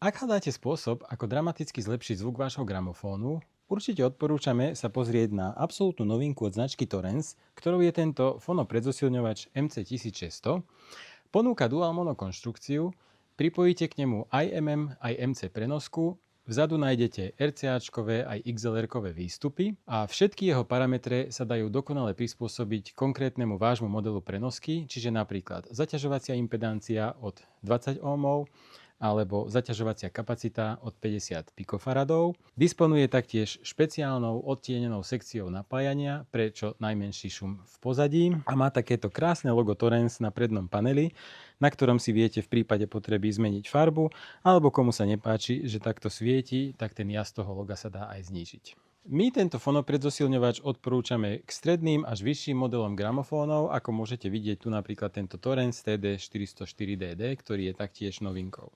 Ak hľadáte spôsob, ako dramaticky zlepšiť zvuk vášho gramofónu, určite odporúčame sa pozrieť na absolútnu novinku od značky Thorens, ktorou je tento fonoprezosilňovač MC1600. Ponúka dual mono konštrukciu, pripojíte k nemu aj aj MC prenosku, vzadu nájdete RCAčkové aj XLR-kové výstupy a všetky jeho parametre sa dajú dokonale prispôsobiť konkrétnemu vášmu modelu prenosky, čiže napríklad zaťažovacia impedancia od 20 ohmov, alebo zaťažovacia kapacita od 50 pikofaradov. Disponuje taktiež špeciálnou odtienenou sekciou napájania pre čo najmenší šum v pozadí a má takéto krásne logo Thorens na prednom paneli, na ktorom si viete v prípade potreby zmeniť farbu, alebo komu sa nepáči, že takto svieti, tak ten jas toho loga sa dá aj znížiť. My tento fonopredosilňovač odporúčame k stredným až vyšším modelom gramofónov, ako môžete vidieť tu napríklad tento Thorens TD404DD, ktorý je taktiež novinkou.